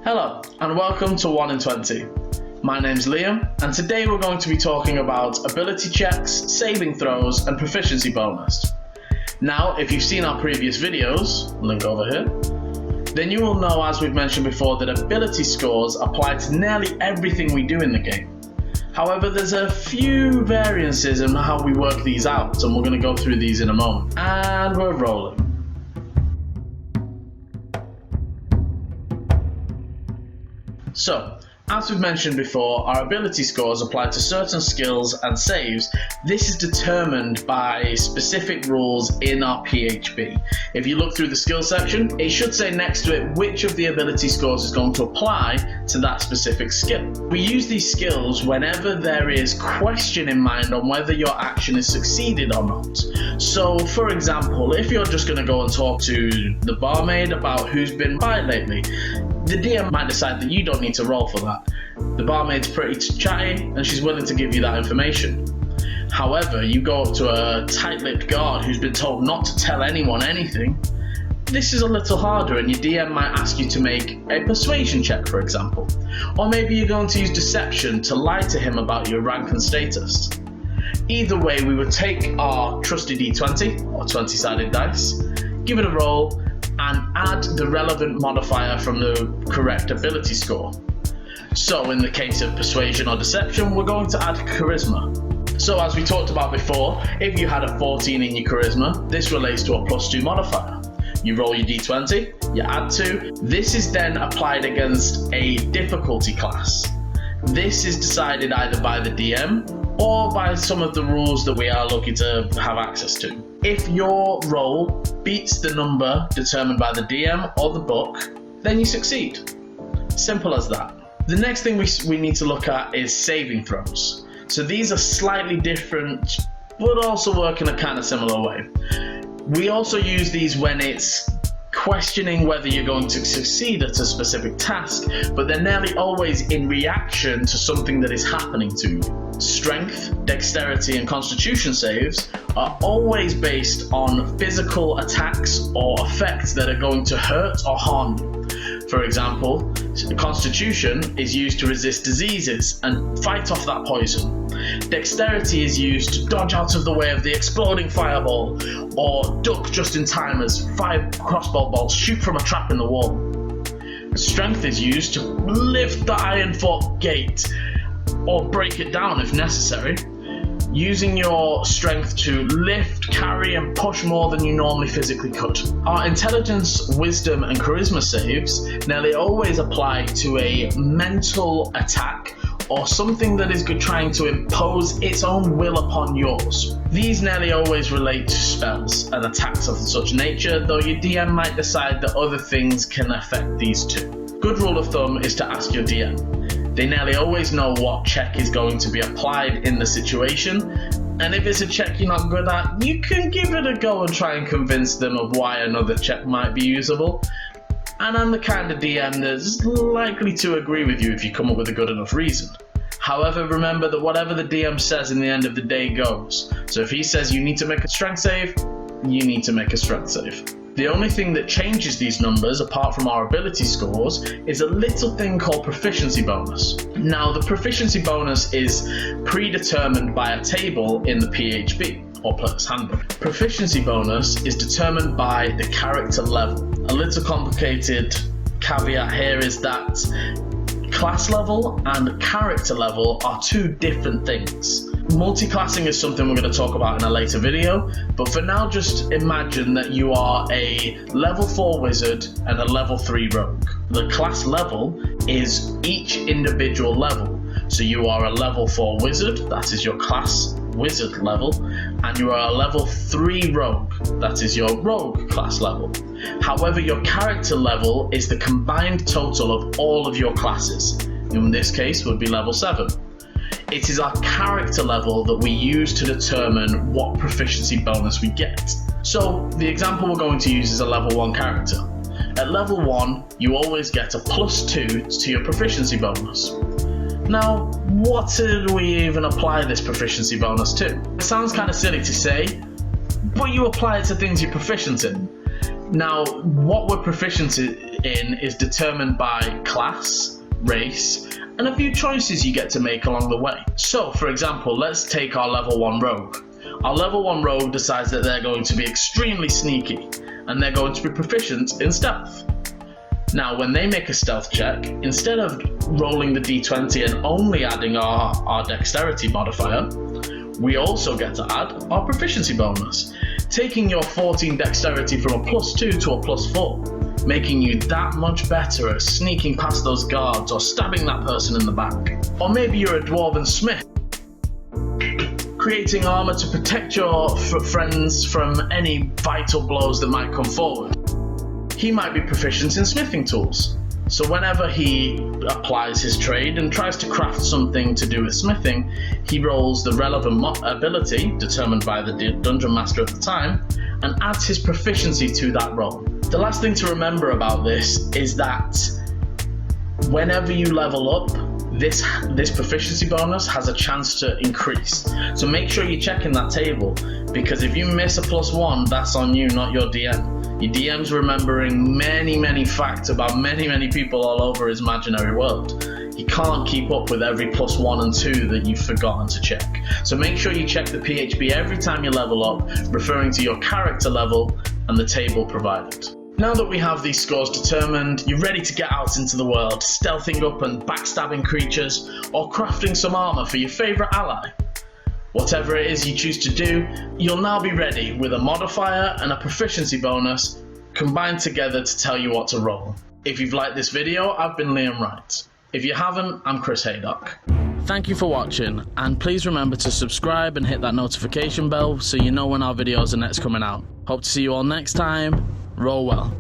Hello and welcome to 1 in 20. My name's Liam and today we're going to be talking about ability checks, saving throws and proficiency bonus. Now if you've seen our previous videos, link over here, then you will know, as we've mentioned before, that ability scores apply to nearly everything we do in the game. However, there's a few variances in how we work these out and we're going to go through these in a moment. And we're rolling. So, as we've mentioned before, our ability scores apply to certain skills and saves. This is determined by specific rules in our PHB. If you look through the skill section, it should say next to it which of the ability scores is going to apply to that specific skill. We use these skills whenever there is question in mind on whether your action is succeeded or not. So, for example, if you're just going to go and talk to the barmaid about who's been by lately, the DM might decide that you don't need to roll for that. The barmaid's pretty chatty and she's willing to give you that information. However, you go up to a tight-lipped guard who's been told not to tell anyone anything. This is a little harder and your DM might ask you to make a persuasion check, for example. Or maybe you're going to use deception to lie to him about your rank and status. Either way, we would take our trusty D20 or 20-sided dice, give it a roll, and add the relevant modifier from the correct ability score. So in the case of persuasion or deception, we're going to add charisma. So as we talked about before, if you had a 14 in your charisma, this relates to a +2 modifier. You roll your d20, you add 2. This is then applied against a difficulty class. This is decided either by the DM or by some of the rules that we are looking to have access to. If your roll beats the number determined by the DM or the book, then you succeed. Simple as that. The next thing we need to look at is saving throws. So these are slightly different, but also work in a kind of similar way. We also use these when it's questioning whether you're going to succeed at a specific task, but they're nearly always in reaction to something that is happening to you. Strength, dexterity, and constitution saves are always based on physical attacks or effects that are going to hurt or harm you. For example, constitution is used to resist diseases and fight off that poison. Dexterity is used to dodge out of the way of the exploding fireball or duck just in time as 5 crossbow bolts shoot from a trap in the wall. Strength is used to lift the iron fort gate or break it down if necessary, using your strength to lift, carry and push more than you normally physically could. Our intelligence, wisdom and charisma saves nearly always apply to a mental attack or something that is trying to impose its own will upon yours. These nearly always relate to spells and attacks of such nature, though your DM might decide that other things can affect these too. Good rule of thumb is to ask your DM. They nearly always know what check is going to be applied in the situation, and if it's a check you're not good at, you can give it a go and try and convince them of why another check might be usable. And I'm the kind of DM that's likely to agree with you if you come up with a good enough reason. However, remember that whatever the DM says in the end of the day goes. So if he says you need to make a strength save, you need to make a strength save. The only thing that changes these numbers, apart from our ability scores, is a little thing called proficiency bonus. Now, the proficiency bonus is predetermined by a table in the PHB, or Player's Handbook. Proficiency bonus is determined by the character level. A little complicated caveat here is that class level and character level are two different things. Multi-classing is something we're going to talk about in a later video, but for now just imagine that you are a level 4 wizard and a level 3 rogue. The class level is each individual level. So you are a level 4 wizard, that is your class wizard level, and you are a level 3 rogue, that is your rogue class level. However, your character level is the combined total of all of your classes. In this case would be level 7. It is our character level that we use to determine what proficiency bonus we get. So the example we're going to use is a level 1 character. At level 1, you always get a +2 to your proficiency bonus. Now, what do we even apply this proficiency bonus to? It sounds kind of silly to say, but you apply it to things you're proficient in. Now, what we're proficient in is determined by class, race, and a few choices you get to make along the way. So, for example, let's take our level 1 rogue. Our level 1 rogue decides that they're going to be extremely sneaky, and they're going to be proficient in stealth. Now, when they make a stealth check, instead of rolling the d20 and only adding our dexterity modifier, we also get to add our proficiency bonus, taking your 14 dexterity from a +2 to a +4, making you that much better at sneaking past those guards or stabbing that person in the back. Or maybe you're a dwarven smith, creating armor to protect your friends from any vital blows that might come forward. He might be proficient in smithing tools, so whenever he applies his trade and tries to craft something to do with smithing, he rolls the relevant ability, determined by the dungeon master at the time, and adds his proficiency to that roll. The last thing to remember about this is that whenever you level up, this proficiency bonus has a chance to increase. So make sure you're checking that table, because if you miss a +1, that's on you, not your DM. Your DM's remembering many facts about many people all over his imaginary world. He can't keep up with every +1 and 2 that you've forgotten to check. So make sure you check the PHB every time you level up, referring to your character level and the table provided. Now that we have these scores determined, you're ready to get out into the world, stealthing up and backstabbing creatures, or crafting some armor for your favourite ally. Whatever it is you choose to do, you'll now be ready with a modifier and a proficiency bonus combined together to tell you what to roll. If you've liked this video, I've been Liam Wright. If you haven't, I'm Chris Haydock. Thank you for watching, and please remember to subscribe and hit that notification bell so you know when our videos are next coming out. Hope to see you all next time. Roll well.